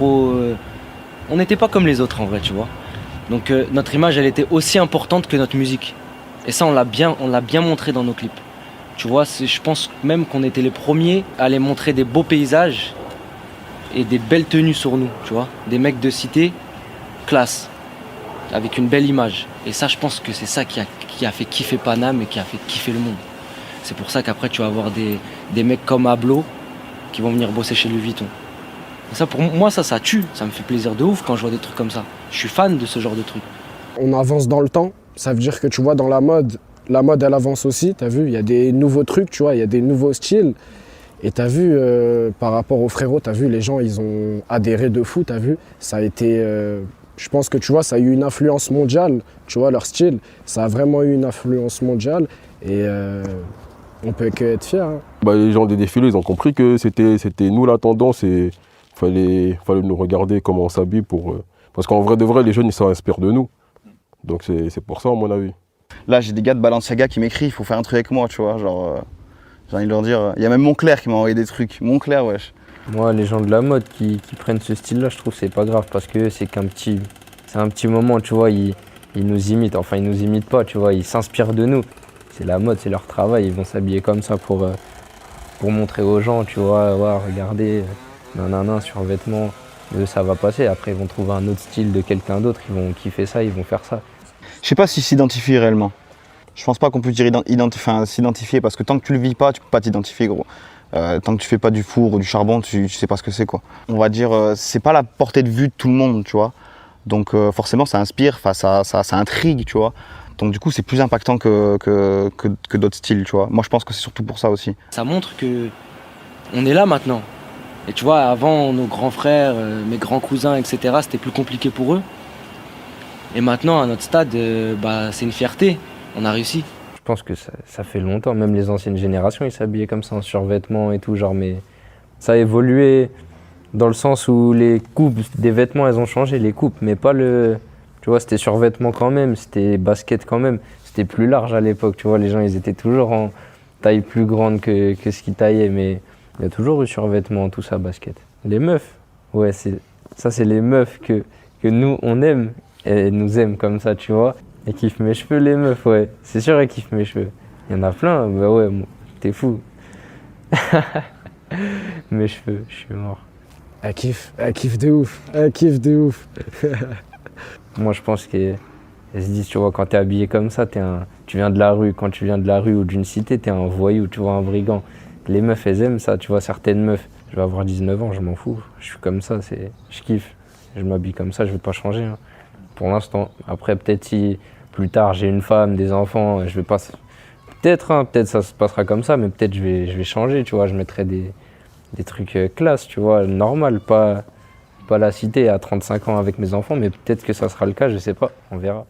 On n'était pas comme les autres en vrai, tu vois. Donc notre image, elle était aussi importante que notre musique. Et ça, on l'a bien montré dans nos clips. Tu vois, je pense même qu'on était les premiers à aller montrer des beaux paysages et des belles tenues sur nous, tu vois. Des mecs de cité, classe, avec une belle image. Et ça, je pense que c'est ça qui a fait kiffer Paname et qui a fait kiffer le monde. C'est pour ça qu'après, tu vas avoir des mecs comme Ablo qui vont venir bosser chez Louis Vuitton. Et ça, pour moi, ça tue. Ça me fait plaisir de ouf quand je vois des trucs comme ça. Je suis fan de ce genre de trucs. On avance dans le temps. Ça veut dire que tu vois, dans la mode, elle avance aussi. T'as vu, il y a des nouveaux trucs, tu vois, il y a des nouveaux styles. Et t'as vu, par rapport aux frérots, t'as vu, les gens, ils ont adhéré de fou, t'as vu. Ça a été, je pense que tu vois, ça a eu une influence mondiale, tu vois, leur style. Ça a vraiment eu une influence mondiale. Et on peut que être fiers. Hein. Les gens des défilés, ils ont compris que c'était nous la tendance et fallait nous regarder comment on s'habille parce qu'en vrai de vrai, les jeunes, ils s'inspirent de nous. Donc c'est pour ça, à mon avis. Là, j'ai des gars de Balenciaga qui m'écrivent, il faut faire un truc avec moi, tu vois. Genre, j'ai envie de leur dire. Il y a même Moncler qui m'a envoyé des trucs. Moncler, wesh. Moi, les gens de la mode qui prennent ce style-là, je trouve que c'est pas grave parce que c'est un petit moment, tu vois. Ils nous imitent. Enfin, ils nous imitent pas, tu vois. Ils s'inspirent de nous. C'est la mode, c'est leur travail. Ils vont s'habiller comme ça pour montrer aux gens, tu vois. Ouais, regardez, nanana, survêtement. Eux, ça va passer. Après, ils vont trouver un autre style de quelqu'un d'autre. Ils vont kiffer ça, ils vont faire ça. Je sais pas s'ils s'identifient réellement. Je pense pas qu'on puisse dire s'identifier parce que tant que tu le vis pas, tu peux pas t'identifier, gros. Tant que tu fais pas du four ou du charbon, tu sais pas ce que c'est, quoi. On va dire, c'est pas la portée de vue de tout le monde, tu vois. Donc forcément, ça inspire, ça intrigue, tu vois. Donc du coup, c'est plus impactant que d'autres styles, tu vois. Moi, je pense que c'est surtout pour ça aussi. Ça montre que on est là maintenant. Et tu vois, avant, nos grands frères, mes grands cousins, etc., c'était plus compliqué pour eux. Et maintenant, à notre stade, c'est une fierté. On a réussi. Je pense que ça fait longtemps, même les anciennes générations, ils s'habillaient comme ça en survêtements et tout, genre, mais ça a évolué dans le sens où les coupes des vêtements, elles ont changé, les coupes, mais pas tu vois, c'était survêtement quand même, c'était basket quand même, c'était plus large à l'époque, tu vois, les gens, ils étaient toujours en taille plus grande que ce qu'ils taillaient, mais il y a toujours eu survêtement, tout ça, basket. Les meufs, ouais, c'est les meufs que nous, on aime, et elles nous aiment comme ça, tu vois. Elles kiffent mes cheveux, les meufs, ouais. C'est sûr, elles kiffent mes cheveux. Il y en a plein, bah ouais, t'es fou. Mes cheveux, je suis mort. Elle kiffe de ouf, elle kiffe de ouf. Moi, je pense qu'elles se disent, tu vois, quand t'es habillé comme ça, tu viens de la rue. Quand tu viens de la rue ou d'une cité, t'es un voyou, tu vois, un brigand. Les meufs, elles aiment ça, tu vois, certaines meufs. Je vais avoir 19 ans, je m'en fous. Je suis comme ça, je kiffe. Je m'habille comme ça, je vais pas changer. Hein. Pour l'instant. Après, peut-être si plus tard j'ai une femme, des enfants, je vais pas. Peut-être ça se passera comme ça, mais peut-être je vais changer, tu vois. Je mettrai des trucs classe, tu vois, normal, pas la cité à 35 ans avec mes enfants, mais peut-être que ça sera le cas, je sais pas, on verra.